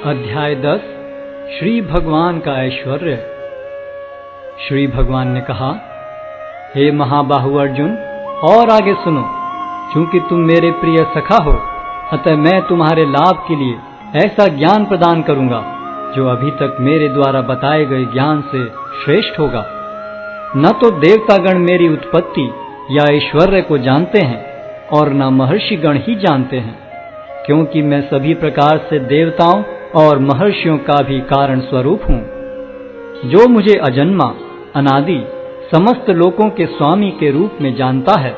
अध्याय 10 श्री भगवान का ऐश्वर्य। श्री भगवान ने कहा, हे महाबाहु अर्जुन, और आगे सुनो। चूंकि तुम मेरे प्रिय सखा हो, अतः मैं तुम्हारे लाभ के लिए ऐसा ज्ञान प्रदान करूंगा जो अभी तक मेरे द्वारा बताए गए ज्ञान से श्रेष्ठ होगा। न तो देवतागण मेरी उत्पत्ति या ऐश्वर्य को जानते हैं और न महर्षिगण ही जानते हैं, क्योंकि मैं सभी प्रकार से देवताओं और महर्षियों का भी कारण स्वरूप हूँ। जो मुझे अजन्मा, अनादि, समस्त लोकों के स्वामी के रूप में जानता है,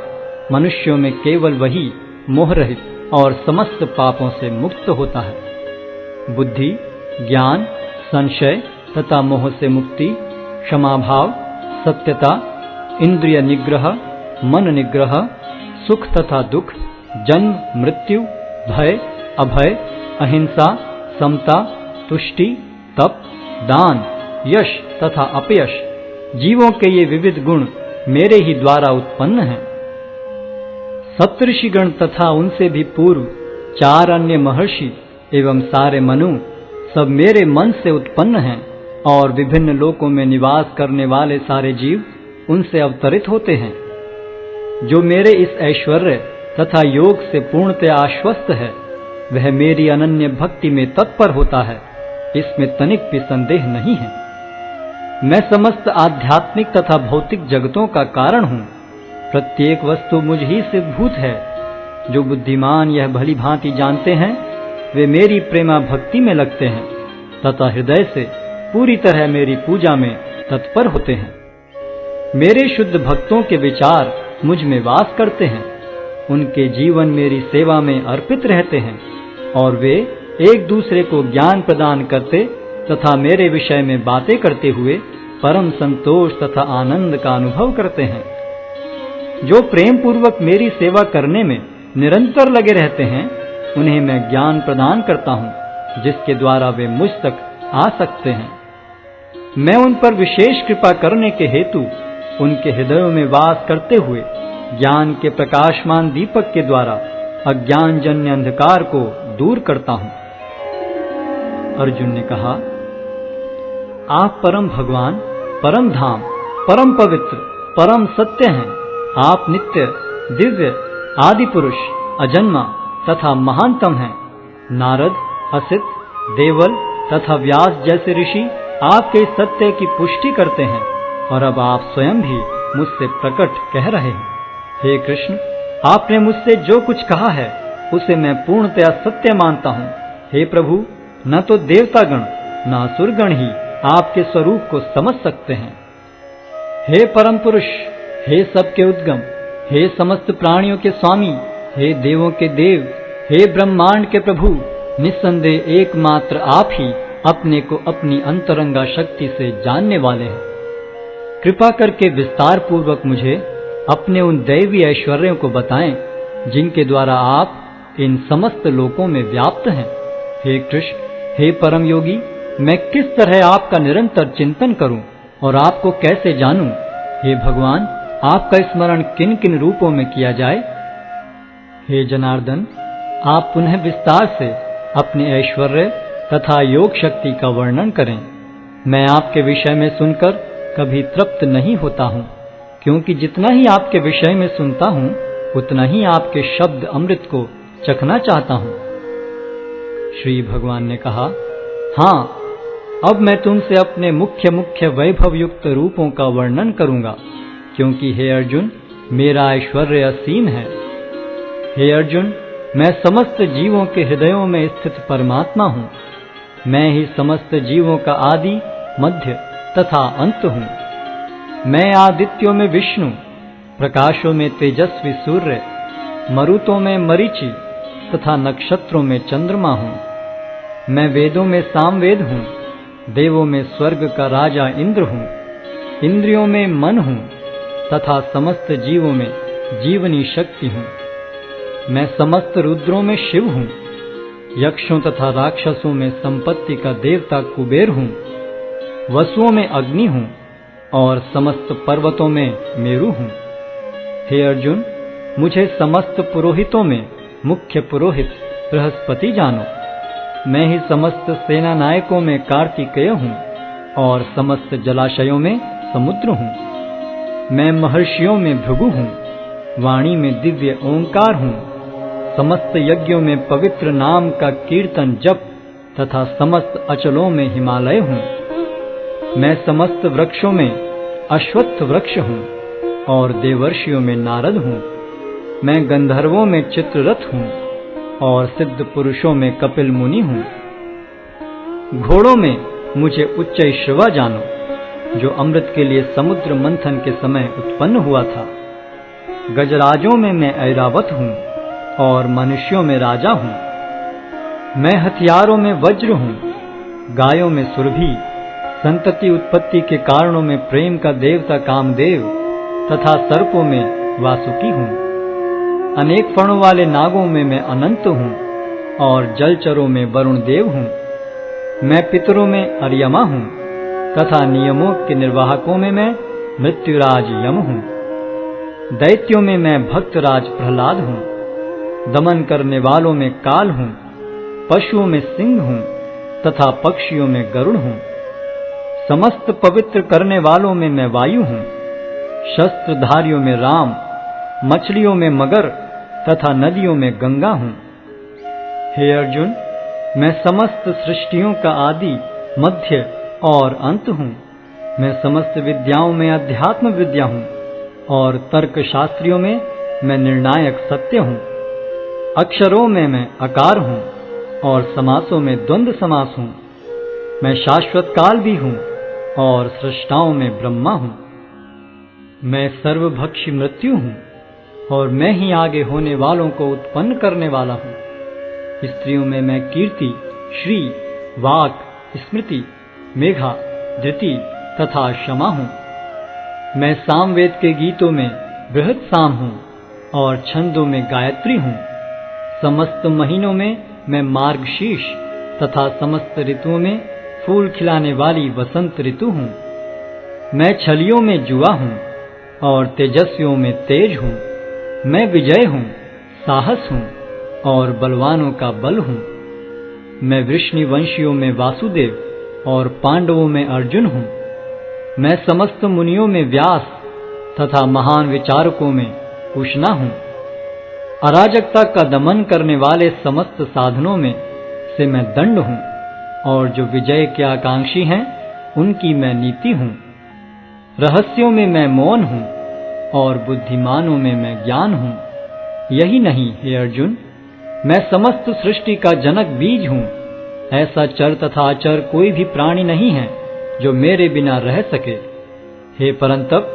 मनुष्यों में केवल वही मोहरहित और समस्त पापों से मुक्त होता है। बुद्धि, ज्ञान, संशय तथा मोह से मुक्ति, क्षमाभाव, सत्यता, इंद्रिय निग्रह, मन निग्रह, सुख तथा दुख, जन्म मृत्यु, भय अभय, अहिंसा, समता, तुष्टि, तप, दान, यश तथा अपयश, जीवों के ये विविध गुण मेरे ही द्वारा उत्पन्न हैं। सप्तऋषिगण तथा उनसे भी पूर्व 4 अन्य महर्षि एवं सारे मनु सब मेरे मन से उत्पन्न हैं, और विभिन्न लोकों में निवास करने वाले सारे जीव उनसे अवतरित होते हैं। जो मेरे इस ऐश्वर्य तथा योग से पूर्णतया आश्वस्त है, वह मेरी अनन्य भक्ति में तत्पर होता है, इसमें तनिक भी संदेह नहीं है। मैं समस्त आध्यात्मिक तथा भौतिक जगतों का कारण हूँ। प्रत्येक वस्तु मुझ ही से भूत है। जो बुद्धिमान यह भली भांति जानते हैं, वे मेरी प्रेमा भक्ति में लगते हैं तथा हृदय से पूरी तरह मेरी पूजा में तत्पर होते हैं। मेरे शुद्ध भक्तों के विचार मुझ में वास करते हैं। उनके जीवन मेरी सेवा में अर्पित रहते हैं, और वे एक दूसरे को ज्ञान प्रदान करते तथा मेरे विषय में बातें करते हुए परम संतोष तथा आनंद का अनुभव करते हैं। जो प्रेम पूर्वक मेरी सेवा करने में निरंतर लगे रहते हैं, उन्हें मैं ज्ञान प्रदान करता हूँ, जिसके द्वारा वे मुझ तक आ सकते हैं। मैं उन पर विशेष कृपा करने के हेतु उनके हृदयों में वास करते हुए ज्ञान के प्रकाशमान दीपक के द्वारा अज्ञान जन्य अंधकार को दूर करता हूँ। अर्जुन ने कहा, आप परम भगवान, परम धाम, परम पवित्र, परम सत्य हैं। आप नित्य, दिव्य, आदि पुरुष, अजन्मा तथा महानतम हैं। नारद, असित, देवल तथा व्यास जैसे ऋषि आपके इस सत्य की पुष्टि करते हैं, और अब आप स्वयं भी मुझसे प्रकट कह रहे हैं। हे कृष्ण, आपने मुझसे जो कुछ कहा है उसे मैं पूर्णतया सत्य मानता हूँ। हे प्रभु, न तो देवतागण न असुरगण ही आपके स्वरूप को समझ सकते हैं। हे परम पुरुष, हे सबके उद्गम, हे समस्त प्राणियों के स्वामी, हे देवों के देव, हे ब्रह्मांड के प्रभु, निस्संदेह एकमात्र आप ही अपने को अपनी अंतरंगा शक्ति से जानने वाले हैं। कृपा करके विस्तार पूर्वक मुझे अपने उन दैवी ऐश्वर्यों को बताएं, जिनके द्वारा आप इन समस्त लोकों में व्याप्त हैं। हे कृष्ण, हे परम योगी, मैं किस तरह आपका निरंतर चिंतन करूं और आपको कैसे जानूं? हे भगवान, आपका स्मरण किन किन रूपों में किया जाए? हे जनार्दन, आप पुनः विस्तार से अपने ऐश्वर्य तथा योग शक्ति का वर्णन करें। मैं आपके विषय में सुनकर कभी तृप्त नहीं होता हूँ, क्योंकि जितना ही आपके विषय में सुनता हूँ, उतना ही आपके शब्द अमृत को चखना चाहता हूँ। श्री भगवान ने कहा, हाँ, अब मैं तुमसे अपने मुख्य मुख्य वैभव युक्त रूपों का वर्णन करूंगा, क्योंकि हे अर्जुन, मेरा ऐश्वर्य असीम है। हे अर्जुन, मैं समस्त जीवों के हृदयों में स्थित परमात्मा हूँ। मैं ही समस्त जीवों का आदि, मध्य तथा अंत हूँ। मैं आदित्यों में विष्णु, प्रकाशों में तेजस्वी सूर्य, मरुतों में मरीचि तथा नक्षत्रों में चंद्रमा हूँ। मैं वेदों में सामवेद हूँ, देवों में स्वर्ग का राजा इंद्र हूँ, इंद्रियों में मन हूँ तथा समस्त जीवों में जीवनी शक्ति हूँ। मैं समस्त रुद्रों में शिव हूँ, यक्षों तथा राक्षसों में संपत्ति का देवता कुबेर हूँ, वसुओं में अग्नि हूँ और समस्त पर्वतों में मेरु हूँ। हे अर्जुन, मुझे समस्त पुरोहितों में मुख्य पुरोहित बृहस्पति जानो। मैं ही समस्त सेना नायकों में कार्तिकेय हूँ और समस्त जलाशयों में समुद्र हूँ। मैं महर्षियों में भृगु हूँ, वाणी में दिव्य ओंकार हूँ, समस्त यज्ञों में पवित्र नाम का कीर्तन जप तथा समस्त अचलों में हिमालय हूँ। मैं समस्त वृक्षों में अश्वत्थ वृक्ष हूँ और देवर्षियों में नारद हूँ। मैं गंधर्वों में चित्ररथ हूँ और सिद्ध पुरुषों में कपिल मुनि हूँ। घोड़ों में मुझे उच्चैश्रवा जानो, जो अमृत के लिए समुद्र मंथन के समय उत्पन्न हुआ था। गजराजों में मैं ऐरावत हूँ और मनुष्यों में राजा हूँ। मैं हथियारों में वज्र हूँ, गायों में सुरभि, संतति उत्पत्ति के कारणों में प्रेम का देवता कामदेव तथा सर्पों में वासुकी हूँ। अनेक फणों वाले नागों में मैं अनंत हूँ और जलचरों में वरुण देव हूँ। मैं पितरों में अर्यमा हूँ तथा नियमों के निर्वाहकों में मैं मृत्युराज यम हूँ। दैत्यों में मैं भक्तराज प्रहलाद हूँ, दमन करने वालों में काल हूँ, पशुओं में सिंह हूँ तथा पक्षियों में गरुड़ हूँ। समस्त पवित्र करने वालों में मैं वायु हूँ, शस्त्रधारियों में राम, मछलियों में मगर तथा नदियों में गंगा हूँ। हे अर्जुन, मैं समस्त सृष्टियों का आदि, मध्य और अंत हूँ। मैं समस्त विद्याओं में अध्यात्म विद्या हूँ और तर्क शास्त्रियों में मैं निर्णायक सत्य हूँ। अक्षरों में मैं अकार हूँ और समासों में द्वंद्व समास हूँ। मैं शाश्वत काल भी हूँ और सृष्टाओं में ब्रह्मा हूँ। मैं सर्वभक्षी मृत्यु हूँ और मैं ही आगे होने वालों को उत्पन्न करने वाला हूँ। स्त्रियों में मैं कीर्ति, श्री, वाक, स्मृति, मेघा, धृति तथा क्षमा हूँ। मैं सामवेद के गीतों में बृहत साम हूँ और छंदों में गायत्री हूँ। समस्त महीनों में मैं मार्गशीर्ष तथा समस्त ऋतुओं में फूल खिलाने वाली वसंत ऋतु हूँ। मैं छलियों में जुआ हूँ और तेजस्वियों में तेज हूँ। मैं विजय हूँ, साहस हूँ और बलवानों का बल हूँ। मैं वृष्णिवंशियों में वासुदेव और पांडवों में अर्जुन हूँ। मैं समस्त मुनियों में व्यास तथा महान विचारकों में उष्णा हूँ। अराजकता का दमन करने वाले समस्त साधनों में से मैं दंड हूँ और जो विजय के आकांक्षी हैं उनकी मैं नीति हूँ। रहस्यों में मैं मौन हूँ और बुद्धिमानों में मैं ज्ञान हूँ। यही नहीं हे अर्जुन, मैं समस्त सृष्टि का जनक बीज हूँ। ऐसा चर तथा अचर कोई भी प्राणी नहीं है जो मेरे बिना रह सके। हे परंतप,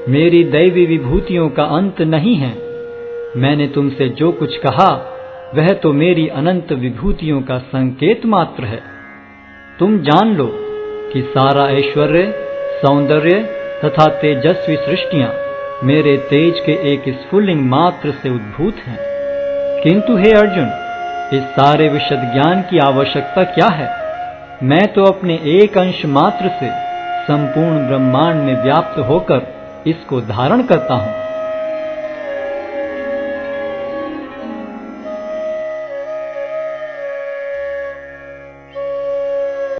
मेरी दैवी विभूतियों का अंत नहीं है। मैंने तुमसे जो कुछ कहा वह तो मेरी अनंत विभूतियों का संकेत मात्र है। तुम जान लो कि सारा ऐश्वर्य, सौंदर्य तथा तेजस्वी सृष्टियां मेरे तेज के एक स्फुल्लिंग मात्र से उद्भूत हैं। किंतु हे अर्जुन, इस सारे विशद ज्ञान की आवश्यकता क्या है? मैं तो अपने एक अंश मात्र से संपूर्ण ब्रह्मांड में व्याप्त होकर इसको धारण करता हूँ।